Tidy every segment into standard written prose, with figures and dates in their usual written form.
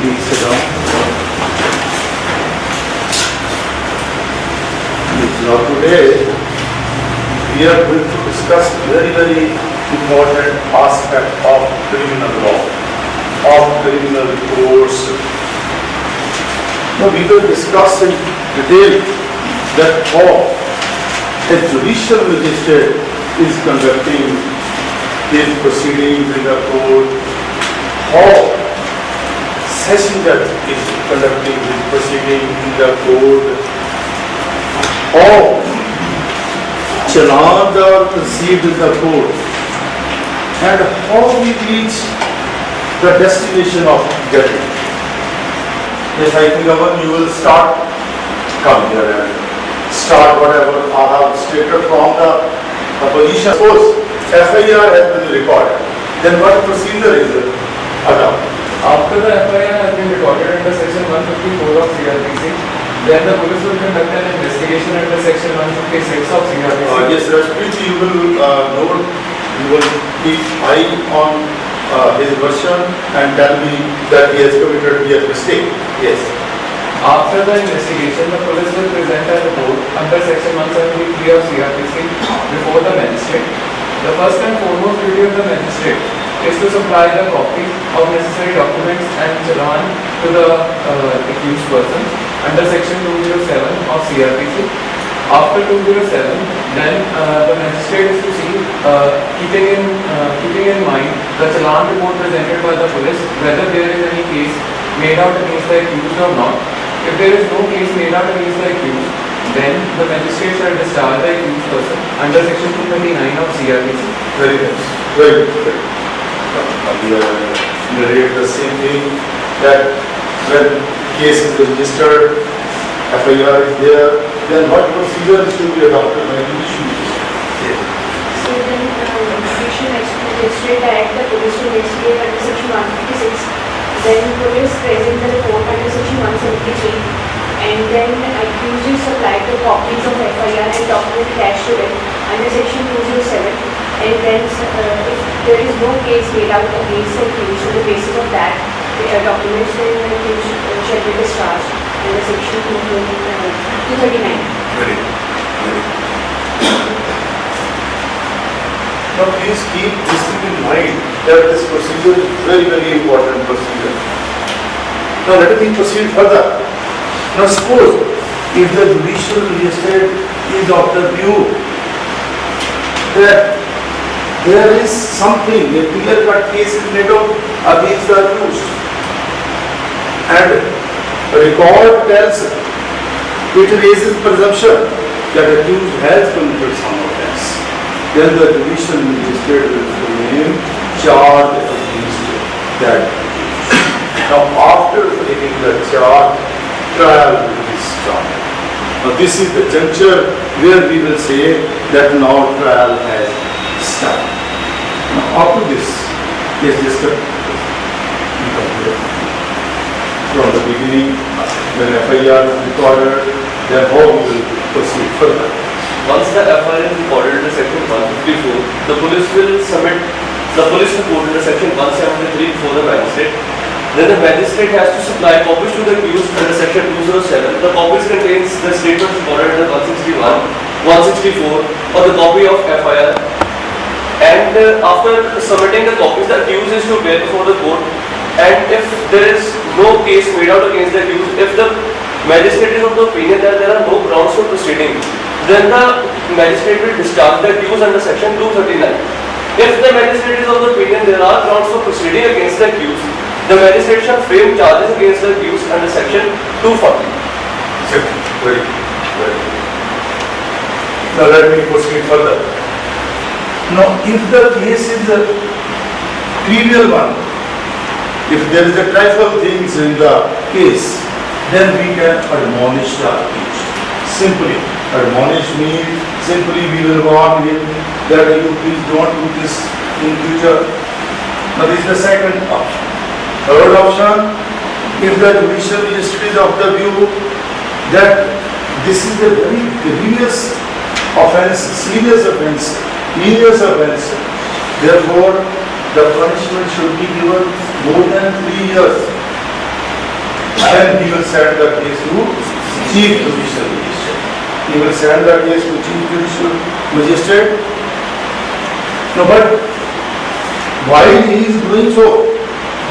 Please sit down. Now today we are going to discuss very important aspect of criminal law, of criminal courts. Now we will discuss in detail that how a judicial magistrate is conducting his proceedings in the court, how session judge is conducting his proceeding in the court, how chalans are received in the court, and how we reach the destination of judgment. Yes, I think Aman, you will start. Come here and start whatever I have stated from the position. Suppose FIR has been recorded, then what procedure is adopted? After the FIR has been recorded under section 154 of CRPC, then the police will conduct an investigation under section 156 of CRPC. Yes, Rashpreet, you will note, you will keep eye on his version and tell me that he has committed a mistake. Yes. After the investigation, the police will present a report under section 173 of CRPC before the magistrate. The first and foremost duty of the magistrate is to supply the copy of necessary documents and challan to the accused person under section 207 of CRPC. After 207, then the magistrate is to see, keeping in mind the challan report presented by the police, whether there is any case made out against the accused or not. If there is no case made out against the accused, then the magistrate shall discharge the accused person under section 229 of CRPC. Very nice. Very good. We narrate the same thing that when case is registered, FIR is there, then what procedure is to be adopted by the issue? So then investigation magistrate direct the police to investigate under section 156. Then police present the report under section 173, and then accused is supplied the copies of FIR and documents attached to it under section 207. And then if there is no case made out against the accused on the basis of that, the documents then shall be discharged under section 239. Very good. Now please keep this thing in mind that this procedure is very important procedure. Now let me proceed further. Now suppose if the judicial magistrate is of the view that there is something, a clear-cut case is made out against the accused, and record tells it raises presumption that accused has committed some offence, then the judicial magistrate will frame charge against that accused. Now after framing the charge, trial will be started. Now this is the juncture where we will say that now trial has started. Now up to this, let's discuss from the beginning when FIR is recorded, then how we will proceed further. Once the FIR is recorded under section 154, the police will submit the police report under section 173 before the magistrate. Then the magistrate has to supply copies to the accused under section 207. The copies contains the statement recorded under 161, 164 or the copy of FIR. And after submitting the copies, the accused is to bear before the court. And if there is no case made out against the accused, if the magistrate is of the opinion that there are no grounds for proceeding, then the magistrate will discharge the accused under section 239. If the magistrate is of the opinion there are grounds for proceeding against the accused, the magistrate shall frame charges against the accused under section 240. Very good. Now let me proceed further. Now if the case is a trivial one, if there is a trifle things in the case, then we can admonish the accused. Simply, admonish means simply we will warn him that you please don't do this in future. Now this is the second option. Third option, if the judicial magistrate is of the view that this is a very grievous offense, serious offense, heinous offense, therefore the punishment should be given more than 3 years. then he will send the case to Chief Judicial Magistrate. He will send the case to Chief Judicial Magistrate. No, but why he is doing so?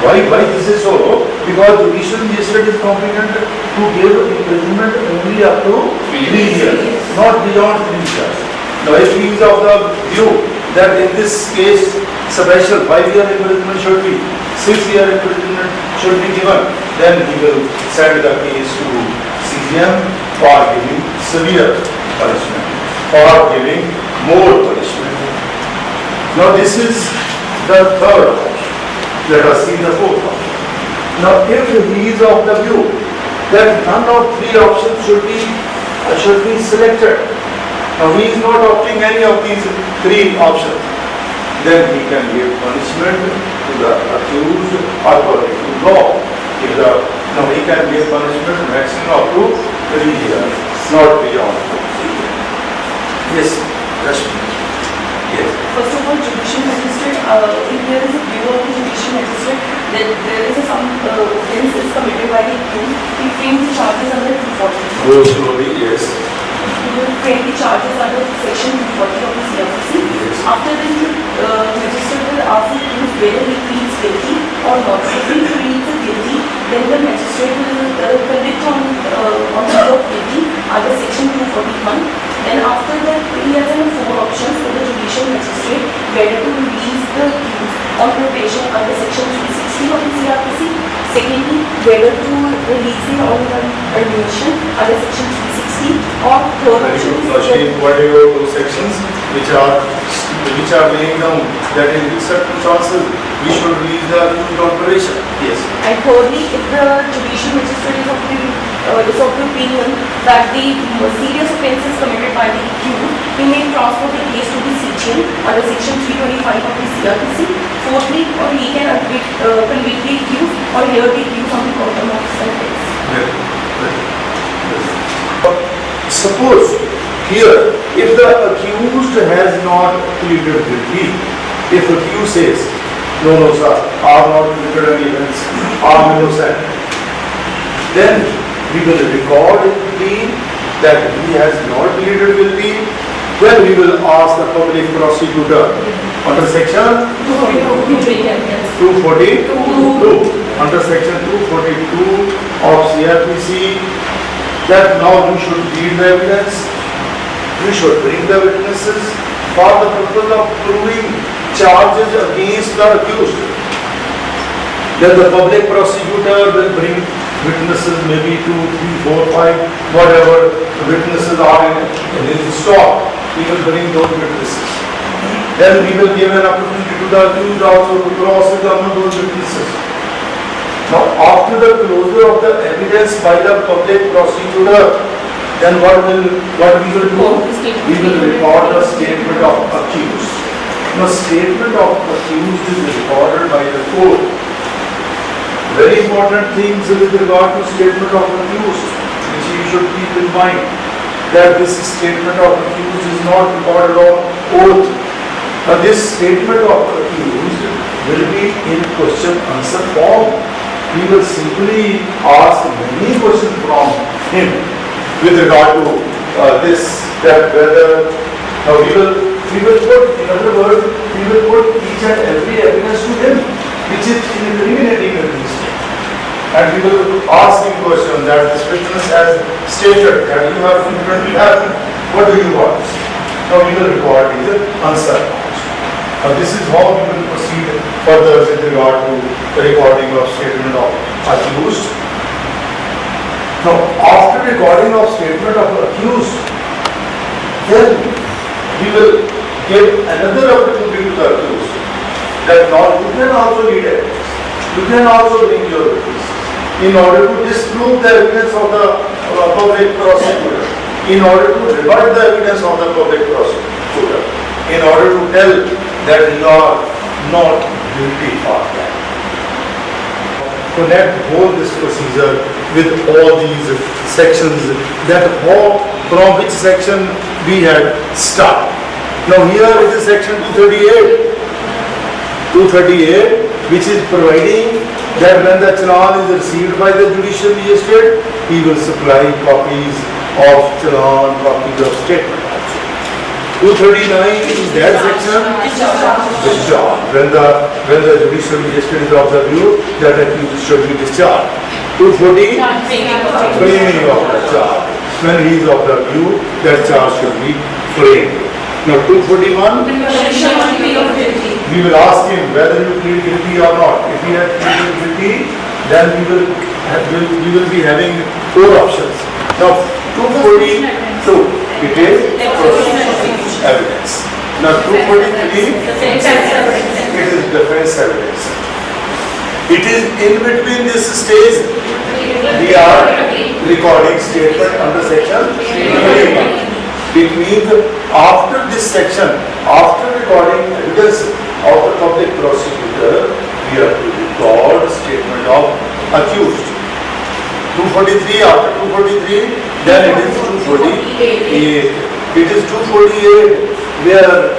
Why this is so? Because Judicial Magistrate is competent to give imprisonment only up to 3 years, not beyond 3 years. Now, if he is of the view that in this case special 5-year imprisonment should be, 6-year imprisonment should be given, then he will send the case to CGM for giving severe punishment or giving more punishment. Now, this is the third option. Let us see the fourth option. Now, if he is of the view that none of 3 options should be selected, now he is not opting any of these 3 options, then he can give punishment to the accused according to law. Now he can give punishment maximum up to 3 years, not beyond 3 years. Yes, Rashmi. Yes. First of all, judicial magistrate, if there is a view of the judicial magistrate that there is some offence is committed by the accused, he frames the charges under 240. Go slowly, yes. He will frame the charges under section 240 of the CRPC. Yes. After this, the magistrate will ask the accused whether he pleads guilty or not. If he pleads guilty, then the magistrate will convict on the of guilty under section 241. Then after that, he has 4 options for the judicial magistrate whether to release the accused on probation under section 360 of the CRPC. Secondly, whether to release him on admission under section 360, or third Very option good, is Rashmi. What are your 2 sections which are laying down that in certain circumstances we should release the accused on probation? Yes. And thirdly, if the judicial magistrate is of the opinion that the serious offences committed by the accused, he may transfer the case to the CGM under section 325 of the CRPC. Fourthly, or he can convict the accused or hear the accused on the quantum of sentence. Suppose here, if the accused has not pleaded guilty, if accused says, no sir, I have not committed any offence, I am innocent, then we will record in the plea that he has not pleaded guilty. Then we will ask the public prosecutor under section 242, under section 242 of CRPC, that now you should read the evidence, you should bring the witnesses for the purpose of proving charges against the accused. Then the public prosecutor will bring witnesses, maybe 2, 3, 4, 5, whatever witnesses are in his stock, he will bring those witnesses. Then we will give an opportunity to the accused also to cross-examine those witnesses. Now, after the closure of the evidence by the public prosecutor, then what we will do? We will record the statement of accused. Now, statement of accused is recorded by the court. Very important things with regard to statement of accused, which you should keep in mind, that this statement of accused is not recorded on oath. Now, this statement of accused will be in question-answer form. We will simply ask many questions from him with regard to that whether, now we will put, in other words, we will put each and every evidence to him, which is incriminating against him. And we will ask him question that this witness has stated that you have frequently happened. What do you want? Now we will record his answer. Now this is how we will proceed further with regard to the recording of statement of accused. Now after recording of statement of accused, then we will give another opportunity to the accused that now you can also read evidence. You can also bring your witnesses in order to disprove the evidence of the public prosecutor, in order to rebut the evidence of the public prosecutor, in order to tell that you are not guilty of that. Connect whole this procedure with all these sections, that how, from which section we had started. Now here it is section 238, which is providing that when the challan is received by the judicial magistrate, he will supply copies of challan, copies of statement. 239 in that section, discharge. When the judicial magistrate is of the view that accused should be discharged. 240, framing of the charge. When he is of the view that charge should be framed. Now 241, we will ask him whether you plead guilty or not. If he has pleaded guilty, then we will be having 4 options. Now 242, it is evidence. Now 243, it is defense evidence. It is in between this stage, we are recording statement under section 21. It means after this section, after recording evidence of the public prosecutor, we have to record statement of accused. 243, after 243, then it is 248. It is 248 where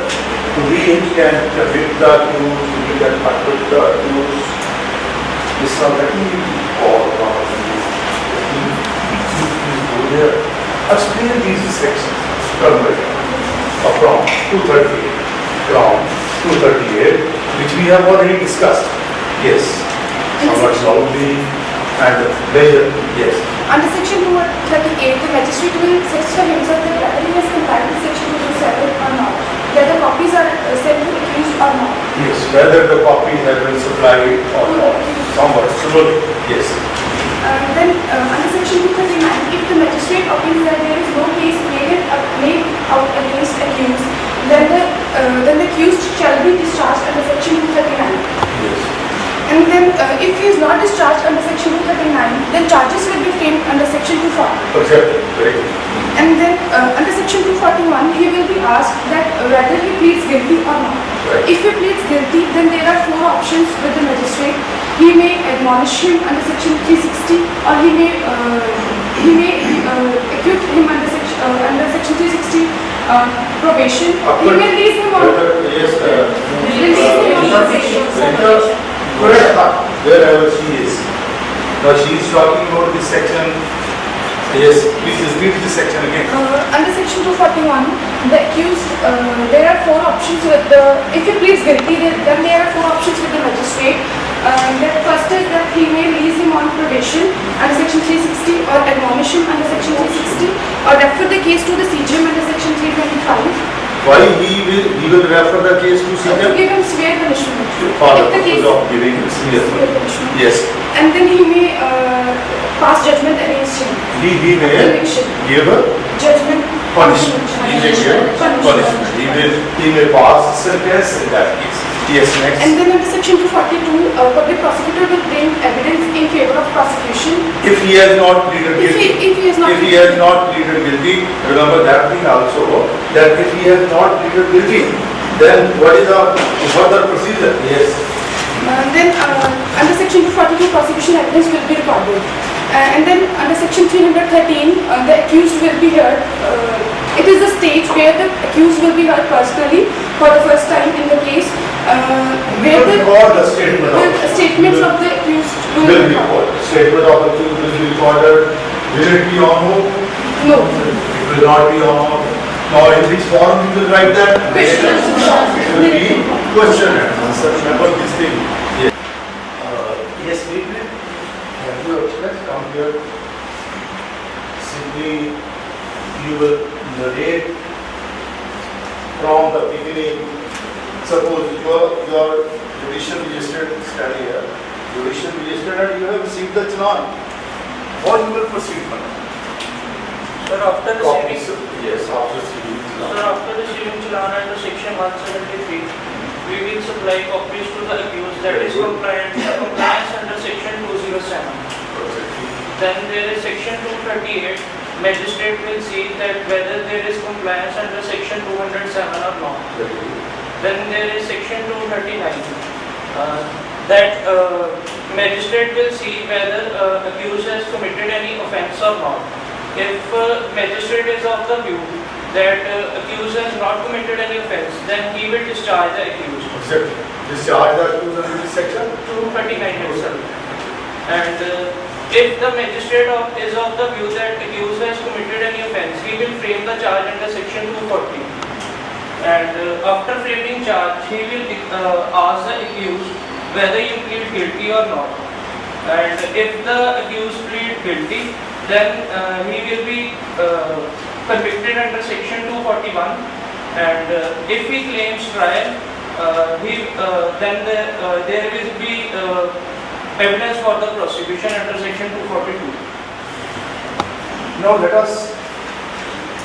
we can convict the accused, we can acquit the accused. This is let me call one of you. Please go there. Explain these sections. From 238, which we have already discussed. Yes. Somewhat loudly and later. Yes. Under section 238, the magistrate will satisfy himself that whether he has complied with section 227 or not, whether copies are sent to accused or not. Yes, whether the copies have been supplied or not. Somewhat slowly. Yes. Then under section 239, if the magistrate opines that there is no case made out against accused, then the accused shall be discharged under section 239. Yes. And then if he is not discharged under section 239, then charges will be framed under section 240. Accepted. Very good. And then under section 241, he will be asked that whether he pleads guilty or not. Right. If he pleads guilty, then there are 4 options with the magistrate. He may admonish him under section 360, or he may acquit him under section 360 probation. He may release him on Correct. Wherever she is. Now she is talking about this section. Yes, please read this section again. Under section 241, the accused, there are 4 options with if he pleads guilty, then there are 4 options with the magistrate. The first is that he may release him on probation under section 360, or admonish him under section 360, or refer the case to the CJM under section 325. Why he will refer the case to To CJM? give him severe punishment. For If the the case purpose of giving severe severe punishment. Yes. And then he may pass judgment against him. He may Conviction. give a Judgment. punishment. He may give punishment. He may pass sentence in that case. Yes, next. And then under section 242, public prosecutor will bring evidence in favor of prosecution. If he has not pleaded guilty. If he has not pleaded guilty, remember that thing also, that if he has not pleaded guilty, then what is the further procedure? Yes. Then under section 242, prosecution evidence will be recorded. And then under section 313, the accused will be heard. It is the stage where the accused will be heard personally for the first time in the case. Where the statements of the accused will be recorded. Statement of accused will be recorded. Will it be on oath? No. It will not be on oath. Now in which form you will write that? Question. It will be question and answer. Remember this thing. Yes. Yes, we will have you let's come here. Simply you will narrate from the beginning. Suppose your judicial magistrate standing here, judicial magistrate, and you have received the challan. What you will proceed from? Sir, after receiving, Yes, after receiving sir, challan. after receiving challan under section 173, we will supply copies to the accused that is compliance under section 207. Then there is section 238. Magistrate will see that whether there is compliance under section 207 or not. Then there is section 239. That magistrate will see whether accused has committed any offence or not. If magistrate is of the view that accused has not committed any offence, then he will discharge the accused. Discharge the accused under this section? 239 itself. And if the magistrate is of the view that accused has committed any offence, he will frame the charge under section 240. And after framing charge, he will ask the accused whether you plead guilty or not. And if the accused plead guilty, then he will be convicted under section 241. And if he claims trial, there will be evidence for the prosecution under section 242. Now let us,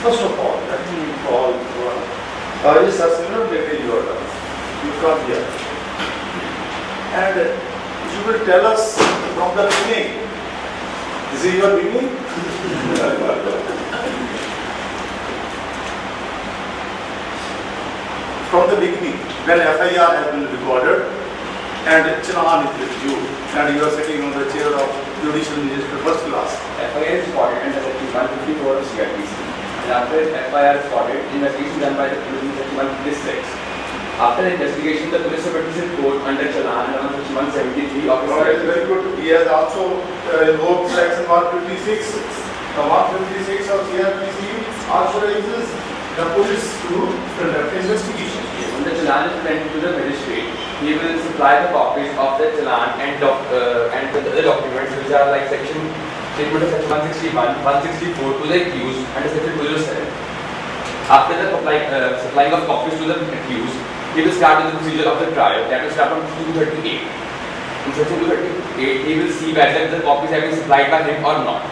first of all, let me call yes, sir, maybe you are done. You come here. And you will tell us from the beginning. Is it your beginning? From the beginning, when FIR has been recorded and Chohan is with you and you are sitting on the chair of Judicial Magistrate First Class. FIR is recorded under section 154 of CRPC. And after FIR is recorded, investigation done by the police in section 156. After the investigation, the police submits a report under Chohan under section 173 of the Alright, very good. He has also invoked section 156. The 156 of CRPC authorizes the police to conduct investigation. When the challan is presented to the magistrate, he will supply the copies of the challan and the other documents which are like section statement of section 161, 164 to the accused under section 207. After the supplying of copies to the accused, he will start with the procedure of the trial. That will start from 238. In section 238, he will see whether the copies have been supplied by him or not.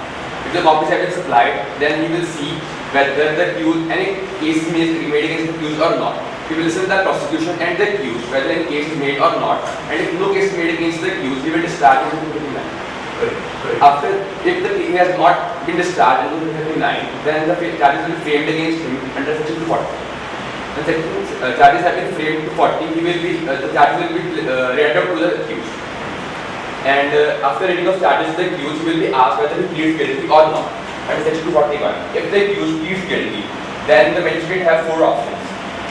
If the copies have been supplied, then he will see whether the accused, any case is made against the accused or not. He will listen to the prosecution and the accused, whether any case is made or not. And if no case is made against the accused, he will discharge him in 239. After, if the case has not been discharged in 239, then the charges will be framed against him under section 240. When charges have been framed to 40, the charges will be read out to the accused. And after reading of charges to the accused, he will be asked whether he pleads guilty or not under section 241. If the accused pleads guilty, then the magistrate has four options.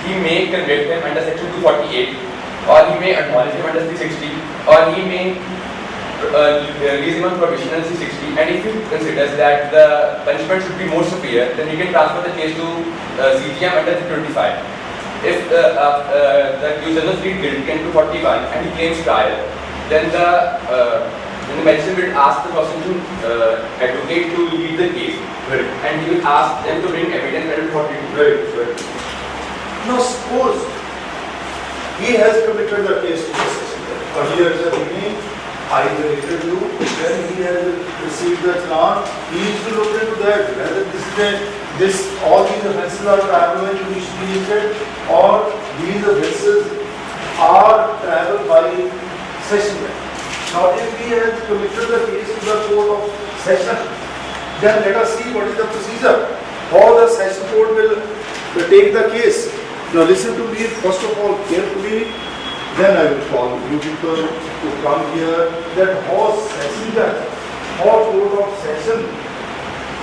He may convict him under section 248, or he may admonish him under 360, or he may release him on probation under 360. And if he considers that the punishment should be more severe, then he can transfer the case to CGM under 325. If the accused does not plead guilty in 241 and he claims trial, then the magistrate will ask the prosecution advocate to lead the case, and he will ask them to bring evidence under 242. Now suppose he has committed the case to the session. Earlier in the beginning, I directed you, when he has received the challan, he is to look into that, whether all these offences are triable and judicially initiated, or these offences are triable by session. Now if he has committed the case to the court of session, then let us see what is the procedure. How the session court will take the case. Now listen to me first of all carefully, then I will call you people to come here, that how session judge, how court of session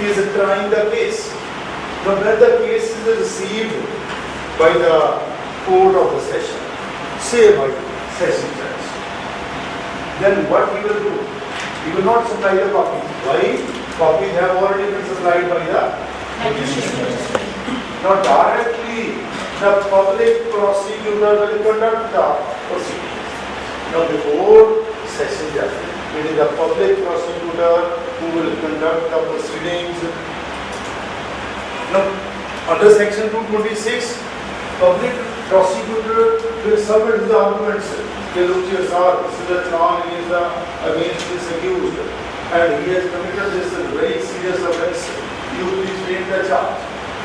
is trying the case. Now when the case is received by the court of the session, say by session judge, then what he will do? He will not supply the copy. Why? Copies have already been supplied by the magistrate. Now directly the public prosecutor will conduct the proceedings. Now before session judge, it is the public prosecutor who will conduct the proceedings. Now under section 226, public prosecutor will submit the arguments. Look here, sir, this is a charge against this accused, and he has committed this very serious offence. You please make the charge.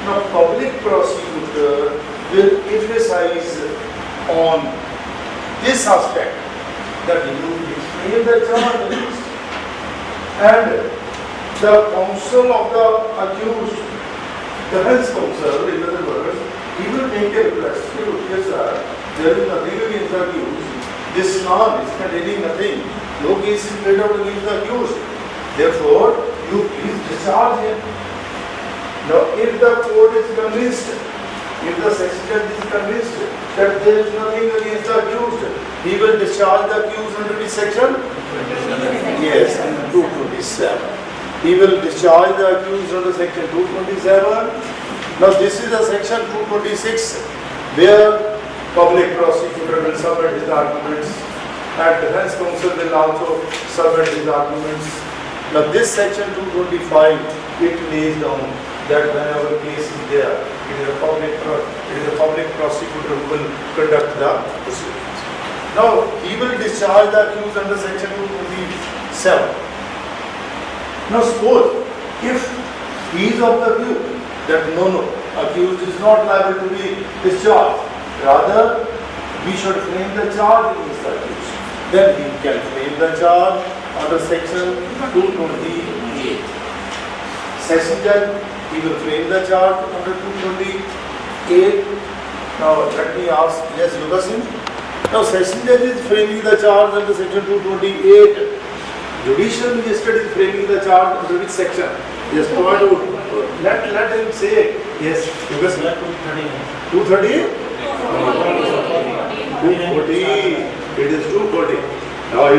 Now, public prosecutor will emphasize on this aspect, that you please frame the charge against, and the counsel of the accused, defense counsel, in other words, he will make a request. Look here, sir, there is nothing against the accused. This charge is containing nothing. No case is made out against the accused. Therefore, you please discharge him. Now, if the court is convinced, if the session judge is convinced that there is nothing against the accused, He will discharge the accused under which section? Yes, under 227. He will discharge the accused under section 227. Now this is the section 226 where public prosecutor will submit his arguments and defense counsel will also submit his arguments. Now this section 225, it lays down that whenever case is there, it is a public prosecutor who will conduct the proceedings. Now he will discharge the accused under section 227. Now suppose if he is of the view that no, accused is not liable to be discharged, rather we should frame the charge against the accused, then he can frame the charge under section 228. Session judge, he will frame the charge under 228. Now let me ask, yes, Yoga Singh. Now session judge is framing the charge under section 228. Judicial magistrate is framing the charge under which section? Yes, point out. Let him say. Yes, Yoga Singh. 230? 240. It is 240. Now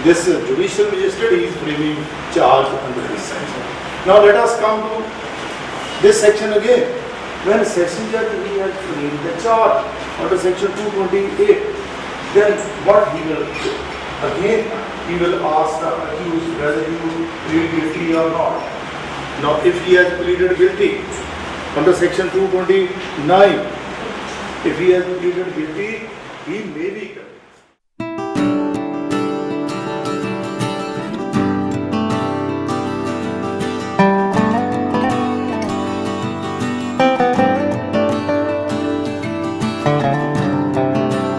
this judicial magistrate is framing charge under this section. Now let us come to this section again. When session judge he has framed the charge under section 228, then what he will do? Again, he will ask the accused whether you plead guilty or not. Now if he has pleaded guilty under section 229, if he has pleaded guilty, he may be convicted.